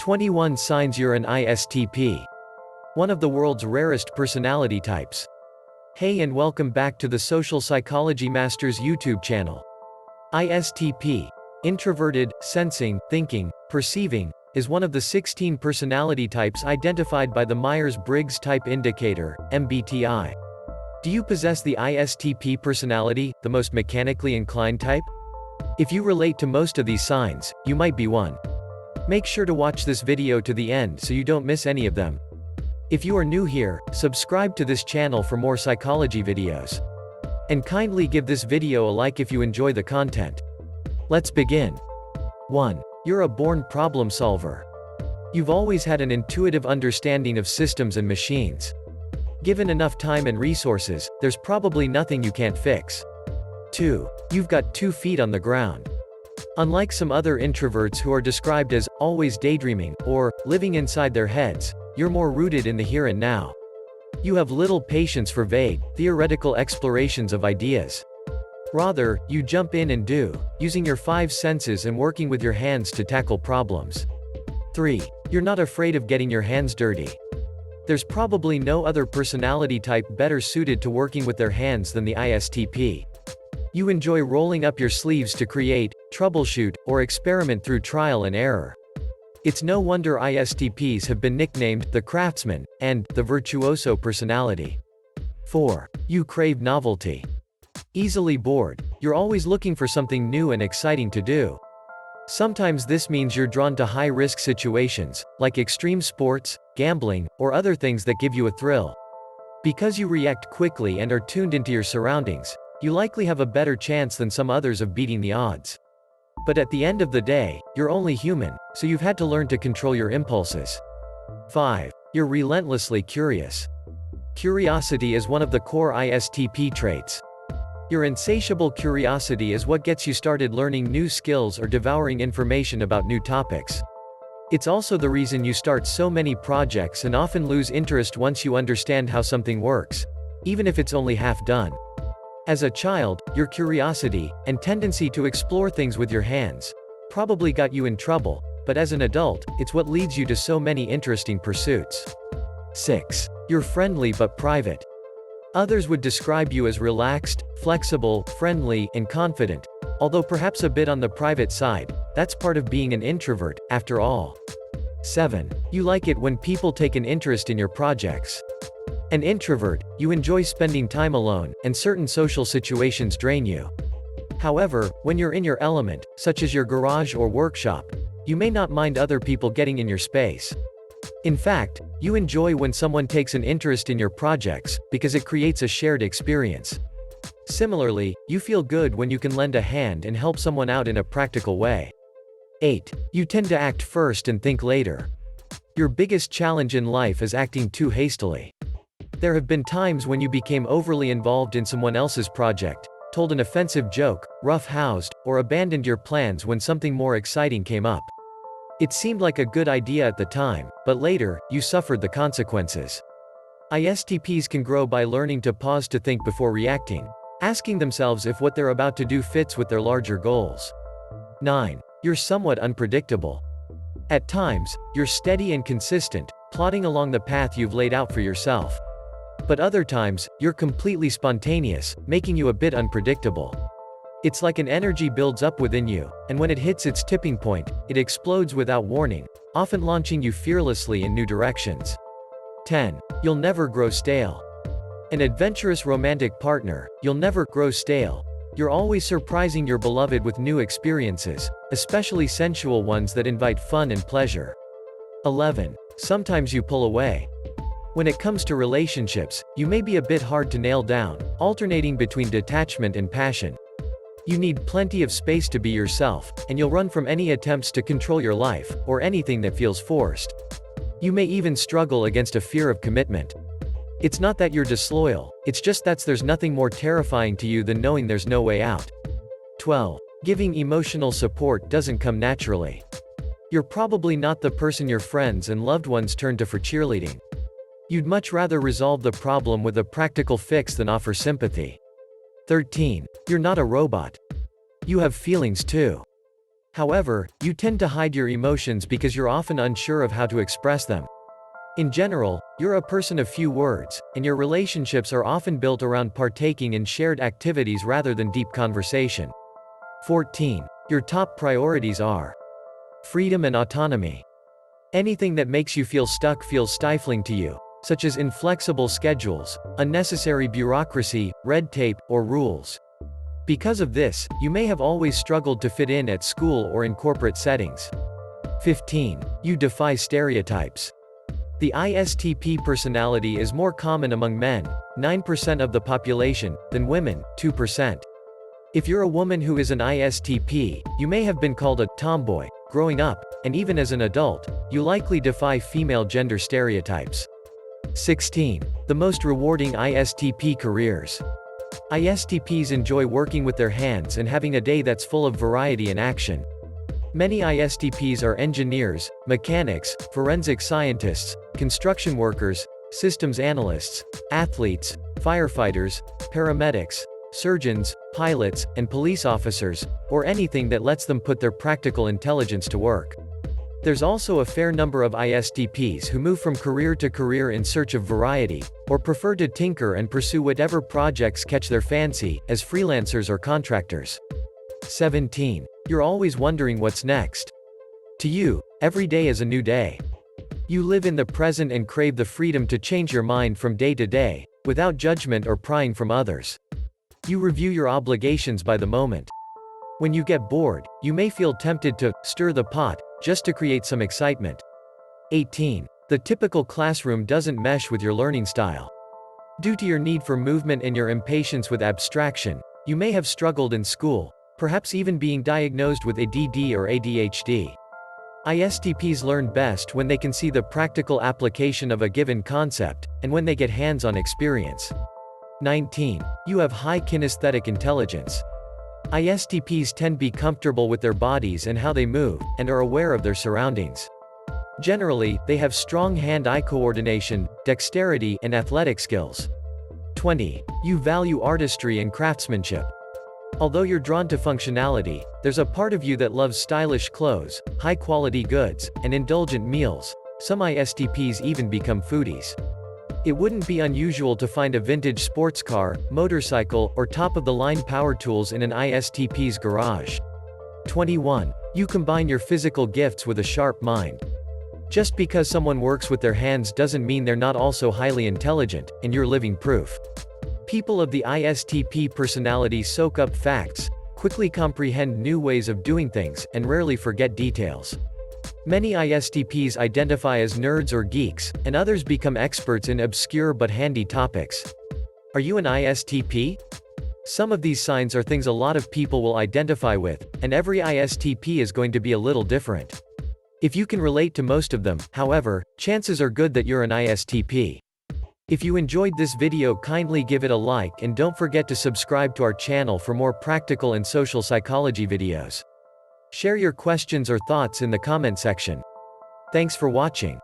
21 Signs You're an ISTP. One of the world's rarest personality types. Hey and welcome back to the Social Psychology Masters YouTube channel. ISTP, introverted, sensing, thinking, perceiving, is one of the 16 personality types identified by the Myers Briggs Type Indicator, MBTI. Do you possess the ISTP personality, the most mechanically inclined type? If you relate to most of these signs, you might be one. Make sure to watch this video to the end so you don't miss any of them. If you are new here, subscribe to this channel for more psychology videos. And kindly give this video a like if you enjoy the content. Let's begin. 1. You're a born problem solver. You've always had an intuitive understanding of systems and machines. Given enough time and resources, there's probably nothing you can't fix. 2. You've got 2 feet on the ground. Unlike some other introverts who are described as always daydreaming or living inside their heads, you're more rooted in the here and now. You have little patience for vague, theoretical explorations of ideas. Rather, you jump in and do, using your 5 senses and working with your hands to tackle problems. 3. You're not afraid of getting your hands dirty. There's probably no other personality type better suited to working with their hands than the ISTP. You enjoy rolling up your sleeves to create, troubleshoot, or experiment through trial and error. It's no wonder ISTPs have been nicknamed the craftsman and the virtuoso personality. 4. You crave novelty. Easily bored, you're always looking for something new and exciting to do. Sometimes this means you're drawn to high-risk situations, like extreme sports, gambling, or other things that give you a thrill. Because you react quickly and are tuned into your surroundings, you likely have a better chance than some others of beating the odds. But at the end of the day, you're only human, so you've had to learn to control your impulses. 5. You're relentlessly curious. Curiosity is one of the core ISTP traits. Your insatiable curiosity is what gets you started learning new skills or devouring information about new topics. It's also the reason you start so many projects and often lose interest once you understand how something works, even if it's only half done. As a child, your curiosity, and tendency to explore things with your hands, probably got you in trouble, but as an adult, it's what leads you to so many interesting pursuits. 6. You're friendly but private. Others would describe you as relaxed, flexible, friendly, and confident, although perhaps a bit on the private side. That's part of being an introvert, after all. 7. You like it when people take an interest in your projects. An introvert, you enjoy spending time alone, and certain social situations drain you. However, when you're in your element, such as your garage or workshop, you may not mind other people getting in your space. In fact, you enjoy when someone takes an interest in your projects, because it creates a shared experience. Similarly, you feel good when you can lend a hand and help someone out in a practical way. 8. You tend to act first and think later. Your biggest challenge in life is acting too hastily. There have been times when you became overly involved in someone else's project, told an offensive joke, rough-housed, or abandoned your plans when something more exciting came up. It seemed like a good idea at the time, but later, you suffered the consequences. ISTPs can grow by learning to pause to think before reacting, asking themselves if what they're about to do fits with their larger goals. 9. You're somewhat unpredictable. At times, you're steady and consistent, plodding along the path you've laid out for yourself. But other times, you're completely spontaneous, making you a bit unpredictable. It's like an energy builds up within you, and when it hits its tipping point, it explodes without warning, often launching you fearlessly in new directions. 10. You'll never grow stale. An adventurous romantic partner, you'll never grow stale. You're always surprising your beloved with new experiences, especially sensual ones that invite fun and pleasure. 11. Sometimes you pull away. When it comes to relationships, you may be a bit hard to nail down, alternating between detachment and passion. You need plenty of space to be yourself, and you'll run from any attempts to control your life, or anything that feels forced. You may even struggle against a fear of commitment. It's not that you're disloyal, it's just that there's nothing more terrifying to you than knowing there's no way out. 12. Giving emotional support doesn't come naturally. You're probably not the person your friends and loved ones turn to for cheerleading. You'd much rather resolve the problem with a practical fix than offer sympathy. 13. You're not a robot. You have feelings too. However, you tend to hide your emotions because you're often unsure of how to express them. In general, you're a person of few words, and your relationships are often built around partaking in shared activities rather than deep conversation. 14. Your top priorities are freedom and autonomy. Anything that makes you feel stuck feels stifling to you, such as inflexible schedules, unnecessary bureaucracy, red tape, or rules. Because of this, you may have always struggled to fit in at school or in corporate settings. 15. You defy stereotypes. The ISTP personality is more common among men, 9% of the population, than women, 2%. If you're a woman who is an ISTP, you may have been called a tomboy growing up, and even as an adult, you likely defy female gender stereotypes. 16. The most rewarding ISTP careers. ISTPs enjoy working with their hands and having a day that's full of variety and action. Many ISTPs are engineers, mechanics, forensic scientists, construction workers, systems analysts, athletes, firefighters, paramedics, surgeons, pilots, and police officers, or anything that lets them put their practical intelligence to work. There's also a fair number of ISTPs who move from career to career in search of variety, or prefer to tinker and pursue whatever projects catch their fancy, as freelancers or contractors. 17. You're always wondering what's next. To you, every day is a new day. You live in the present and crave the freedom to change your mind from day to day, without judgment or prying from others. You review your obligations by the moment. When you get bored, you may feel tempted to stir the pot, just to create some excitement. 18. The typical classroom doesn't mesh with your learning style. Due to your need for movement and your impatience with abstraction, you may have struggled in school, perhaps even being diagnosed with ADD or ADHD. ISTPs learn best when they can see the practical application of a given concept, and when they get hands-on experience. 19. You have high kinesthetic intelligence. ISTPs tend to be comfortable with their bodies and how they move, and are aware of their surroundings. Generally, they have strong hand-eye coordination, dexterity, and athletic skills. 20. You value artistry and craftsmanship. Although you're drawn to functionality, there's a part of you that loves stylish clothes, high-quality goods, and indulgent meals. Some ISTPs even become foodies. It wouldn't be unusual to find a vintage sports car, motorcycle, or top-of-the-line power tools in an ISTP's garage. 21. You combine your physical gifts with a sharp mind. Just because someone works with their hands doesn't mean they're not also highly intelligent, and you're living proof. People of the ISTP personality soak up facts, quickly comprehend new ways of doing things, and rarely forget details. Many ISTPs identify as nerds or geeks, and others become experts in obscure but handy topics. Are you an ISTP? Some of these signs are things a lot of people will identify with, and every ISTP is going to be a little different. If you can relate to most of them, however, chances are good that you're an ISTP. If you enjoyed this video, kindly give it a like and don't forget to subscribe to our channel for more practical and social psychology videos. Share your questions or thoughts in the comment section. Thanks for watching.